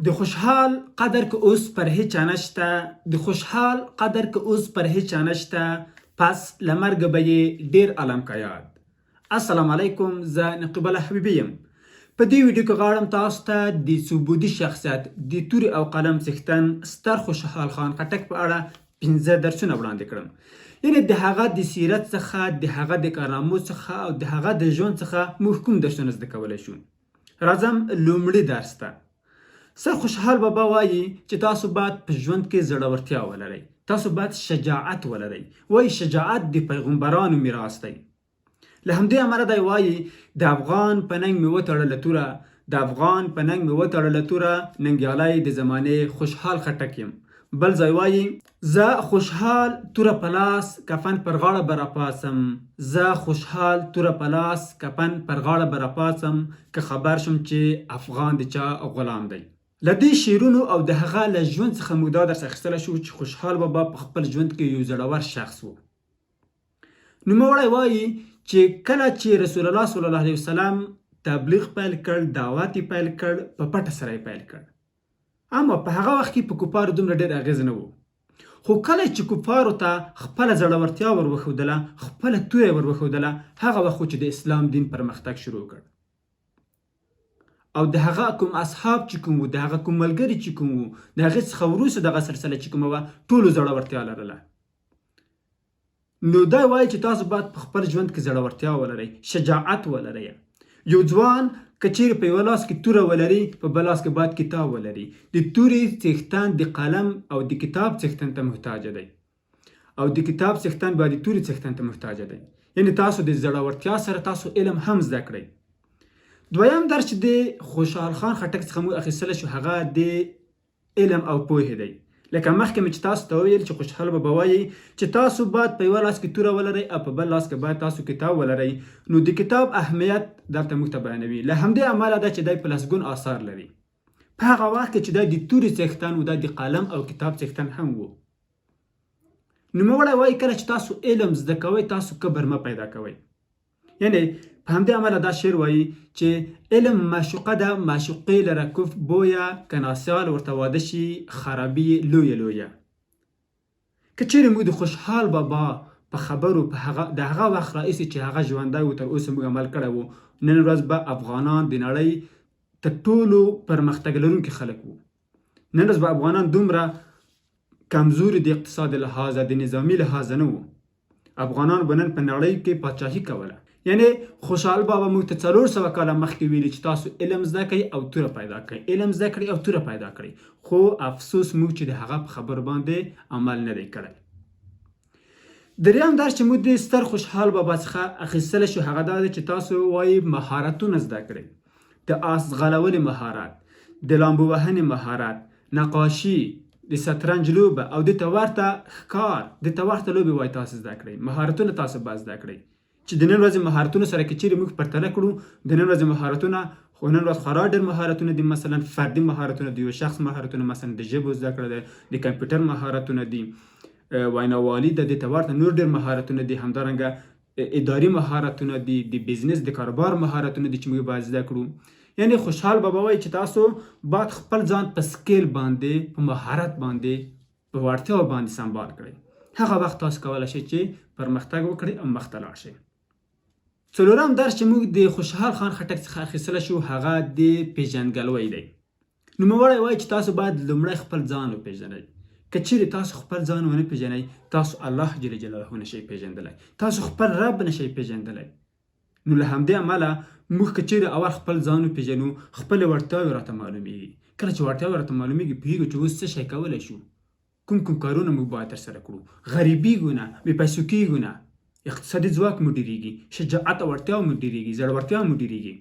د خوشحال قدر که اوس پر هیچا نشته، د خوشحال قدر که اوس پر هیچا نشته، پس له مرګه به یې ډېر علم که یاد. السلام علیکم، زه نقیب الله حبیبي یم. په دې ویډیو کې غواړم تاسو ته د ثبوتي شخصیت د تورې او قلم څښتن ستر خوشحال خان خټک په اړه 15 درسونه وړاندې کړم. یعنې د هغه د سیرت څخه، د هغه د کارنامو څخه او د هغه د ژوند څخه موږ کوم درسونه زده کولی شو. راځم لومړي درس ته. سر خوشحال بابا وایي چې تاسو باید په ژوند کې زړورتیا ولرئ، تاسو باید شجاعت ولرئ. وایي شجاعت د پیغمبرانو میراث دی. له همدې امله دی وایي د افغان په ننګ مې وتړله توره، د افغان په ننګ مې وتړله توره، ننګیالی د زمانې خوشحال خټک یم. بل ځای وایي زه خوشحال توره په لاس کفن پر غاړه به راپاڅم، زه خوشحال توره په لاس کفن پر غاړه به راپاڅم که خبر شم چې افغان د چا غلام دی. له دې شعرونو او د هغه له ژوند څخه موږ دا درس اخیستلی شو چې خوشحال بابا په خپل ژوند کې یو زړور شخص و. نوموړی وایي چې کله چې رسول الله صلی الله علیه وسلم تبلیغ پیل کړ، دعوت یې پیل کړ، په پټه سره یې پیل کړ. اما په هغه وخت کې په کفارو دومره ډېر اغېز نه و. خو کله چې کفارو ته خپله زړورتیا ور وښودله، خپله توره ور وښودله، هغه وخت چې د اسلام دین پرمختګ شروع کړ. او د هغه کوم اصحاب چې کوم وو، د هغه کوم ملګري چې کوم وو، د هغې څخه وروسته دغه سلسله چې کومه وه، ټولو زړورتیا لرله. نو دا وایي چې تاسو باید په خپل ژوند کې زړورتیا ولرئ، شجاعت ولرئ. یو ځوان که چیرې په یوه لاس کې توره ولري، په بل لاس کې باید کتاب ولري. د تورې څښتن د قلم او د کتاب څښتن ته محتاج دی، او د کتاب څښتن باید د تورې څښتن ته محتاج دی. یعنې تاسو د زړورتیا سره تاسو علم هم زده کړئ. دویم درس چې د خوشحال خان خټک څخه موږ اخیستلی شو، هغه د علم او پوهې دی. لکه مخکې مې چې تاسو ته وویل چې خوشحال بابا وایي چې تاسو باید په یوه لاس کې توره ولرئ او په بل لاس کې باید تاسو کتاب ولرئ. نو د کتاب اهمیت دلته موږ ته بیانوي. له همدې امله ده چې دی په لسګون آثار لري. په هغه وخت کې چې دی د تورې څښتن و، دی د قلم او کتاب څښتن هم و. نوموړی وایي کله چې تاسو علم زده کوئ، تاسو کبر مه پیدا کوئ. یعنې په همدې امله دا شعر وایي چې علم معشوقه ده، معشوقې لره کف بویه، که ناسیال ورته واده شي خرابي لویه لویه. که چیرې موږ د خوشحال بابا په خبرو د هغه وخت راهیسې چې هغه ژوندی و تر اوسه موږ عمل کړی و، نن ورځ به افغانان د نړۍ تر ټولو پرمختګ لرونکي خلک وو. نن ورځ به افغانان دومره کمزوري د اقتصاد لحاظه، د نظامي لحاظه نه وو. افغانان به نن په نړۍ کې پاچاهي کوله. یعنې خوشحال بابا موږ ته 400 کاله مخکې ویلي چې تاسو علم زده کړئ او توره پیدا کړئ، علم زده کړئ او توره پیدا کړئ. خو افسوس موږ چې د هغه په خبرو باندې عمل نه دی کړی. دریم درس چې موږ د ستر خوشحال بابا څخه اخیستلی شو، هغه دا دی چې تاسو وایي مهارتونه زده کړئ. د آس غلولې مهارت، د لامبو وهنې مهارت، نقاشي، د شطرنج لوبه او د ته ورته ښکار، د ته ورته لوبې وایي تاسو زده کړئ. مهارتونه تاسو باید زده کړئ چې د نن ورځې مهارتونو سره که چیرې موږ پرتله کړو، د نن ورځې مهارتونه خو نن ورځ خورا ډېر مهارتونه دي. مثلا فردي مهارتونه د یو شخص مهارتونه، مثلا د ژبو زده کړه ده، د کمپیوټر مهارتونه دي، ویناوالي ده، د ته ورته نور ډېر مهارتونه دي. همدارنګه اداري مهارتونه دي، د بزنس د کاروبار مهارتونه دي چې موږ باید زده کړو. یعنې خوشحال بابا وایي چې تاسو باید خپل ځان په سکیل باندې، په مهارت باندې، په وړتیاو باندې سمبال کړئ. هغه وخت تاسو کولی شئ چې پرمختګ وکړئ او مخ ته لاړ شئ. څلورم درس چې موږ د خوشحال خان خټک څخه اخیستلی شو، هغه د پیژندګلوۍ دی. نوموړی وایي چې تاسو باید لومړی خپل ځان وپېژنئ. که چیرې تاسو خپل ځان ونه پېژنئ، تاسو الله جل جلاله نشئ پېژندلی، تاسو خپل رب نشئ پېژندلی. نو له همدې امله موږ که چیرې اول خپل ځان وپېژنو، خپلې وړتیاوې راته معلومېږي. کله چې وړتیاوې راته معلومېږي، پوهېږو چې اوس څه شی کولی شو، کوم کارونه موږ باید ترسره کړو. غریبېږو نه، بې پیسو کېږو نه، اقتصادي ځواک مو ډېرېږي، شجاعت او وړتیا مو ډېرېږي، زړورتیا مو ډېرېږي.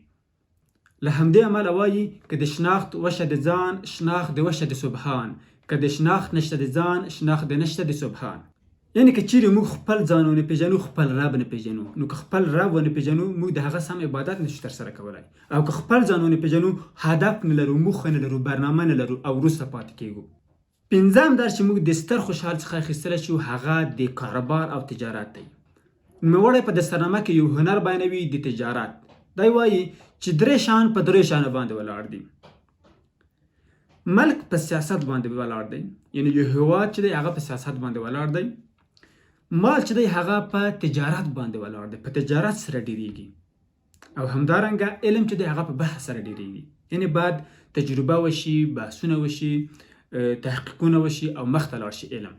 له همدې امله وایي که د شناخت وشه د ځان، شناخت د وشه د سبحان، که د شناخت نشته د ځان، شناخت د نشته د سبحان. یعنې که چیرې موږ خپل ځان ونه پېژنو، خپل رب نه پېژنو، نو که خپل رب ونه پېژنو، موږ د هغه سم عبادت نشو ترسره کولی. او که خپل ځان ونه پېژنو، هدف نه لرو، موخه نه لرو، برنامه نه لرو او وروسته پاتې کېږو. پنځم درس چې موږ د ستر خوشحال څخه اخیستلی شو، هغه د کاروبار او تجارت دی. نوموړی په دسترنامه کې یو هنر بیانوي، د تجارت. دی وایي چې 3 شیان په 3 شیانو باندې ولاړ دي. ملک په سیاست باندې ولاړ دی، یعنی یو هیواد چې دی هغه په سیاست باندې ولاړ دی. مال چې دی هغه په تجارت باندې ولاړ دی، په تجارت سره ډیریږي. او همدارنګه علم چې دی هغه په بحث سره ډیریږي، یعنی باید تجربه وشي، بحثونه وشي، تحقیقونه وشي او مخته لاړ شي علم.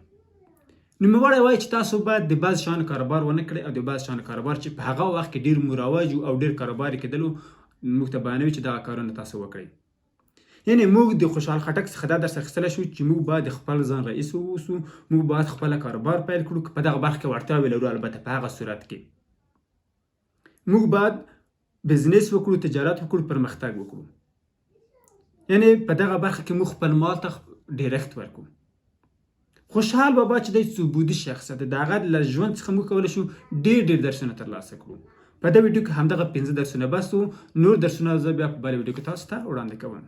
نوموړی وایي چې تاسو باید د بعض شیانو کاروبار ونه کړئ او د بعض شیانو کاروبار چې په هغه وخت کې ډېر مروج او ډېر کاروبار کېدلو موږ ته بیانوي چې دغه کارونه تاسو وکړئ. یعنی موږ د خوشحال خټک څخه دا درس اخیستلی شو چې موږ باید خپل ځان رئیس واوسو، موږ باید خپله کاروبار پیل کړو که په دغه برخه کې وړتیاوې لرو، البته په هغه صورت کې موږ باید بزنس وکړو، تجارت وکړو، پرمختګ وکړو. یعنی په دغه برخه کې موږ خپل مال ته ډیرښت ورکړو. خوشحال بابا چې دی ثبوتي شخصیت دی، د هغه له ژوند څخه موږ کولی شو ډېر درسونه ترلاسه کړو. په دې ویډیو کې همدغه 15 درسونه بس وو، نور درسونه زه بیا په بله ویډیو کې تاسو ته وړاندې کوم.